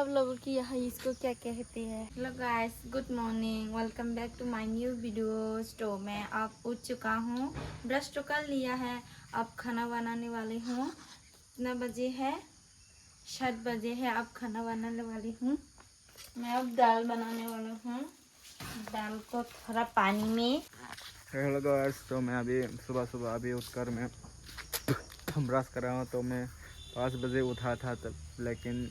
आप लोगों की यहाँ इसको क्या कहते हैं। Hello guys, good morning, welcome back to my new videos. तो मैं अब उठ चुका हूँ, ब्रश तो कर लिया है, अब खाना बनाने वाली हूँ। कितना बजे है? 7 बजे है। अब खाना बनाने वाली हूँ। मैं अब दाल बनाने वाला हूँ। दाल को थोड़ा पानी में। हेलो गाइस, तो मैं अभी सुबह अभी उठकर मैं ब्रश कर रहा हूँ। तो मैं 5 बजे उठा था तब, लेकिन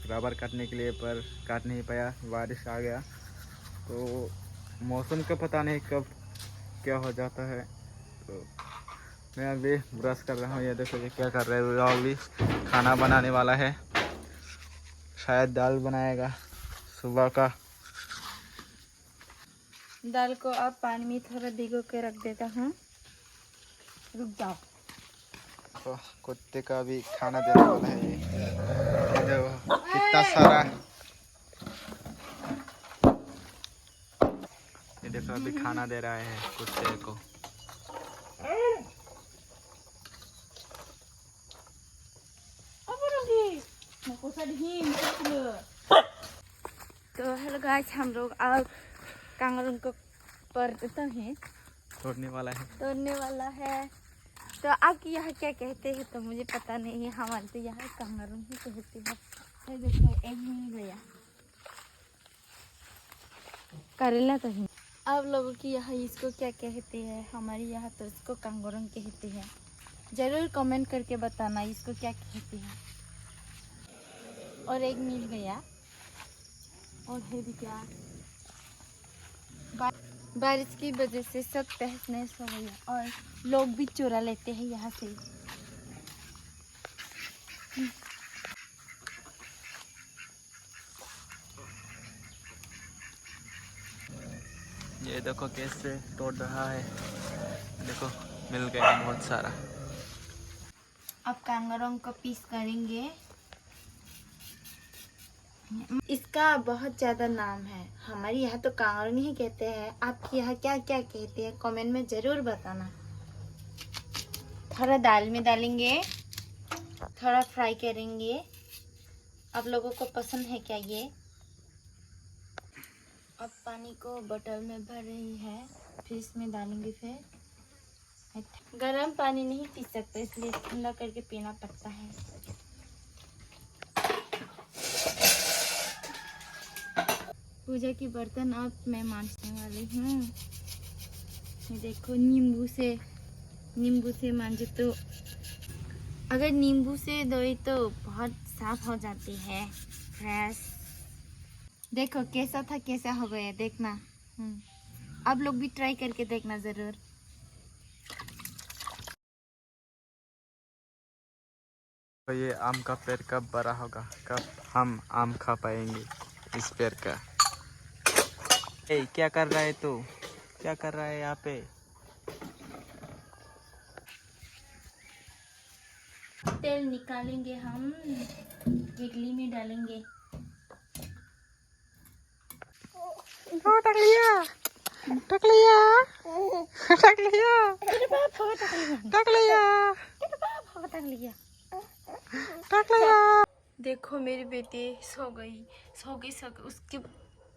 रबर काटने के लिए पर काट नहीं पाया, बारिश आ गया। तो मौसम का पता नहीं कब क्या हो जाता है। तो मैं अभी ब्रश कर रहा हूँ। ये देखो ये क्या कर रहे हैं, राहुल भी खाना बनाने वाला है, शायद दाल बनाएगा सुबह का। दाल को अब पानी में थोड़ा भिगो के रख देता हूँ। रुक जाओ। तो कुत्ते का भी खाना देने वाला है ये देखो कितना सारा। ये देखो अभी खाना दे रहा है कुत्ते को। तो हेलो गाइस, हम लोग अब कांगरूं को पड़ते हैं, तोड़ने वाला है। तोड़ने वाला है। तो आपके यहाँ क्या कहते हैं तो मुझे पता नहीं है, हमारे तो यहाँ कांगरूं ही कहते हैं। तो देखो एक मिल गया करेला तो ही। आप लोगों की यहाँ इसको क्या कहते हैं? हमारे यहाँ तो इसको कांगरूं कहते हैं। ज़रूर कमेंट करके बताना इसको क्या कहते हैं। और एक मिल गया और है भी क्या। बारिश की वजह से सब तहस नहस हो गया और लोग भी चुरा लेते हैं यहाँ से। ये देखो कैसे तोड़ रहा है, देखो मिल गया बहुत सारा। अब कांगरों को पीस करेंगे। इसका बहुत ज़्यादा नाम है, हमारे यहाँ तो कांगरों ही कहते हैं। आपके यहाँ क्या क्या कहते हैं कमेंट में ज़रूर बताना। थोड़ा दाल में डालेंगे, थोड़ा फ्राई करेंगे। आप लोगों को पसंद है क्या ये? अब पानी को बोतल में भर रही है, फिर इसमें डालेंगे। फिर गर्म पानी नहीं पी सकते, इसलिए ठंडा करके पीना पड़ता है। पूजा की बर्तन अब मैं मांजने वाली हूँ। ये देखो नींबू से मांजे तो, अगर नींबू से धोई तो बहुत साफ हो जाती है, फ्रेश। देखो कैसा था कैसा हो गया, देखना। आप लोग भी ट्राई करके देखना ज़रूर। तो ये आम का पेड़ कब बड़ा होगा, कब हम आम खा पाएंगे इस पेड़ का। ए क्या कर रहा है तू, क्या कर रहा है यहाँ पे? तेल निकालेंगे हम, इडली में डालेंगे। टक लिया, टक लिया, टक लिया, टक लिया, टक लिया। देखो मेरी बेटी सो गई। उसके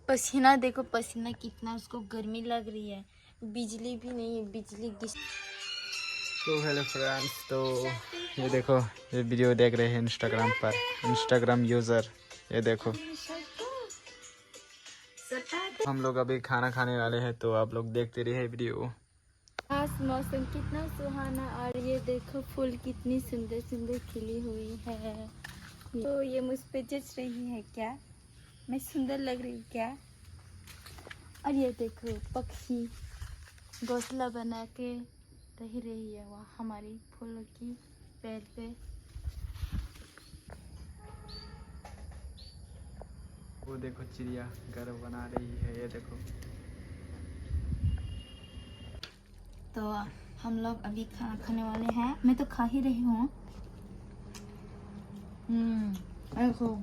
पसीना देखो, पसीना कितना, उसको गर्मी लग रही है। बिजली भी नहीं है, बिजली तो हेलो फ्रेंड्स, तो ये देखो ये वीडियो देख रहे हैं इंस्टाग्राम पर, इंस्टाग्राम यूज़र। ये देखो हम लोग अभी खाना खाने वाले हैं, तो आप लोग देखते रहिए वीडियो। आज मौसम कितना सुहाना, और ये देखो फूल कितनी सुंदर सुंदर खिली हुई है। तो ये मुझ पे जच रही है क्या? मैं सुंदर लग रही हूँ क्या? और ये देखो पक्षी घोंसला बना के रह रही है वहाँ हमारी फूलों की पेड़ पे। वो देखो चिड़िया घर बना रही है, ये देखो। तो हम लोग अभी खाना खाने वाले हैं, मैं तो खा ही रही हूँ। देखो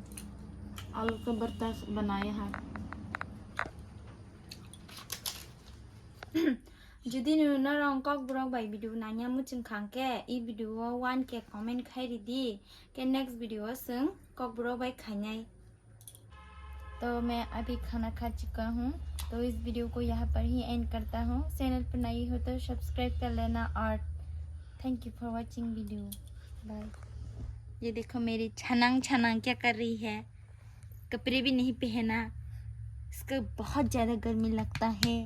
आलू का भरता बनाए हैं। जुदि नोंनाव कक ब्रॉग बाय वीडियो नानिया मुचिन खांके ई वीडियो 1K कमेंट खाई दी के नेक्स्ट वीडियो जों कक ब्रॉग बाय खाइनाय तो मैं अभी खाना खा चुका हूँ। तो इस वीडियो को यहाँ पर ही एंड करता हूँ। चैनल पर नई हो तो सब्सक्राइब कर लेना और thank you for watching video. Bye. ये देखो मेरी छनांग छनांग क्या कर रही है, कपड़े भी नहीं पहना, इसका बहुत ज़्यादा गर्मी लगता है।